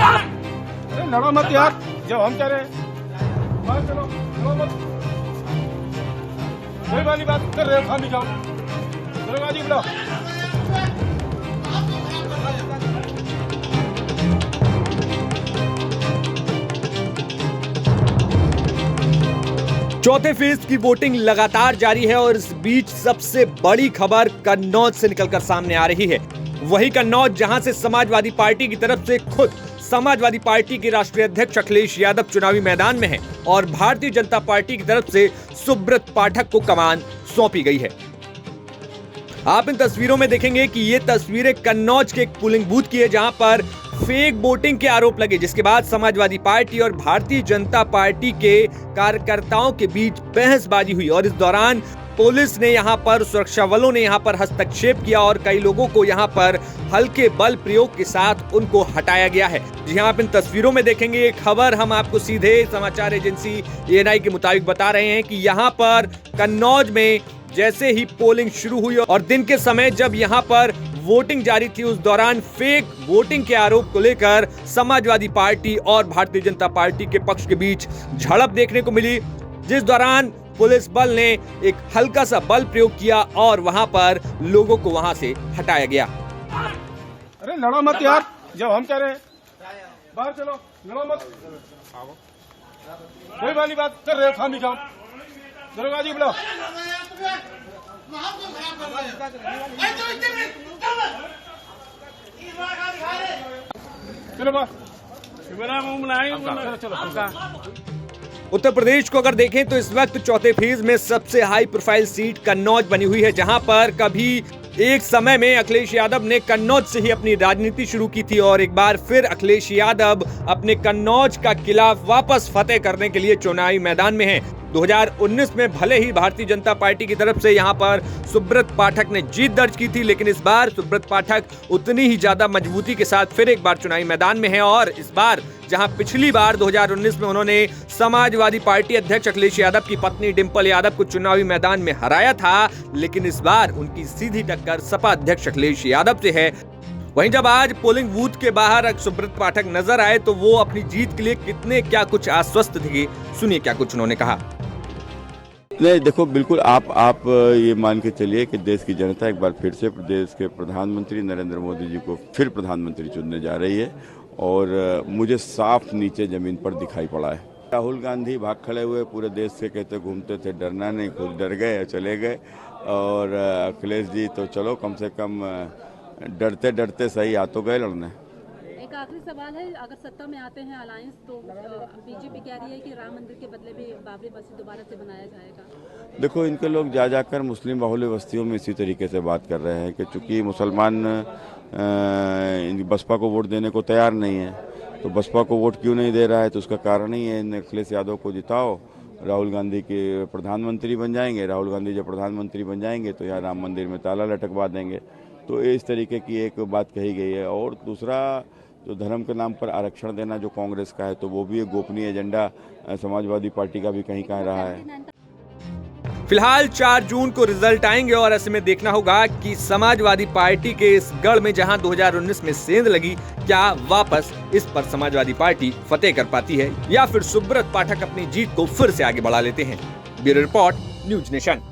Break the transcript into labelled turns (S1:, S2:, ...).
S1: अरे लड़ो मत यार, जब हम कह रहे हैं बाहर चलो, लड़ो मत। वही वाली बात कर रहे हो, खाली जाओ, दरवाजे बुलाओ।
S2: चौथे फेज की वोटिंग लगातार जारी है और इस बीच सबसे बड़ी खबर कन्नौज से निकलकर सामने आ रही है। वही कन्नौज जहां से समाजवादी पार्टी की तरफ से खुद समाजवादी पार्टी के राष्ट्रीय अध्यक्ष अखिलेश यादव चुनावी मैदान में हैं और भारतीय जनता पार्टी की तरफ से सुब्रत पाठक को कमान सौंपी गई है। आप इन तस्वीरों में देखेंगे कि ये तस्वीरें कन्नौज के एक पोलिंग बूथ की है जहां पर फेक वोटिंग के आरोप लगे, जिसके बाद समाजवादी पार्टी और भारतीय जनता पार्टी के कार्यकर्ताओं के बीच बहसबाजी हुई और इस दौरान पुलिस ने यहां पर, सुरक्षा बलों ने यहां पर हस्तक्षेप किया और कई लोगों को यहां पर हल्के बल प्रयोग के साथ उनको हटाया गया है। जी हां, आप इन तस्वीरों में देखेंगे ये खबर हम आपको सीधे समाचार एजेंसी एएनआई के मुताबिक बता रहे हैं कि यहां पर कन्नौज में जैसे ही पोलिंग शुरू हुई और दिन के समय जब यहां पर वोटिंग जारी थी, उस दौरान फेक वोटिंग के आरोप को लेकर समाजवादी पार्टी और भारतीय जनता पार्टी के पक्ष के बीच झड़प देखने को मिली, जिस दौरान पुलिस बल ने एक हल्का सा बल प्रयोग किया और वहां पर लोगों को वहां से हटाया गया।
S1: अरे लड़ो मत यार, जब हम कह रहे हैं बाहर चलो, लड़ो मत। वही वाली बात कर रहे हो, खाली जाओ, दरवाजे बुलाओ। चलो
S2: उत्तर प्रदेश को अगर देखें तो इस वक्त चौथे फेज में सबसे हाई प्रोफाइल सीट कन्नौज बनी हुई है, जहां पर कभी एक समय में अखिलेश यादव ने कन्नौज से ही अपनी राजनीति शुरू की थी और एक बार फिर अखिलेश यादव अपने कन्नौज का किला वापस फतेह करने के लिए चुनावी मैदान में हैं। 2019 में भले ही भारतीय जनता पार्टी की तरफ से यहां पर सुब्रत पाठक ने जीत दर्ज की थी, लेकिन इस बार सुब्रत पाठक उतनी ही ज्यादा मजबूती के साथ फिर एक बार चुनावी मैदान में हैं और इस बार जहां पिछली बार 2019 में उन्होंने समाजवादी पार्टी अध्यक्ष अखिलेश यादव की पत्नी डिंपल यादव को चुनावी मैदान में हराया था, लेकिन इस बार उनकी सीधी टक्कर सपा अध्यक्ष अखिलेश यादव से है। वहीं जब आज पोलिंग बूथ के बाहर सुब्रत पाठक नजर आए तो वो अपनी जीत के लिए कितने क्या कुछ आश्वस्त थे, सुनिए क्या कुछ उन्होंने कहा।
S3: नहीं देखो, बिल्कुल आप ये मान के चलिए कि देश की जनता एक बार फिर से प्रदेश के प्रधानमंत्री नरेंद्र मोदी जी को फिर प्रधानमंत्री चुनने जा रही है और मुझे साफ नीचे जमीन पर दिखाई पड़ा है। राहुल गांधी भाग खड़े हुए पूरे देश से कहते घूमते थे डरना नहीं, खुद डर गए चले गए और अखिलेश जी तो चलो कम से कम डरते डरते सही आ तो गए लड़ने।
S4: एक आखिरी सवाल है, अगर सत्ता में आते हैं अलायंस तो बीजेपी कह रही है कि राम मंदिर के बदले भी बाबरी मस्जिद दोबारा से बनाया जाएगा।
S3: देखो, इनके लोग जा जाकर मुस्लिम बाहुल्य बस्तियों में इसी तरीके से बात कर रहे हैं कि चूंकि मुसलमान बसपा को वोट देने को तैयार नहीं है, तो बसपा को वोट क्यों नहीं दे रहा है, तो उसका कारण ही है अखिलेश यादव को जिताओ, राहुल गांधी के प्रधानमंत्री बन जाएंगे। राहुल गांधी जब प्रधानमंत्री बन जाएंगे तो यहाँ राम मंदिर में ताला लटकवा देंगे। तो इस तरीके की एक बात कही गई है। और दूसरा, जो धर्म के नाम पर आरक्षण देना जो कांग्रेस का है, तो वो भी एक गोपनीय एजेंडा समाजवादी पार्टी का भी कहीं कहीं रहा है।
S2: फिलहाल 4 जून को रिजल्ट आएंगे और ऐसे में देखना होगा कि समाजवादी पार्टी के इस गढ़ में जहां 2019 में सेंध लगी, क्या वापस इस पर समाजवादी पार्टी फतेह कर पाती है या फिर सुब्रत पाठक अपनी जीत को फिर से आगे बढ़ा लेते हैं। Bureau report, news nation.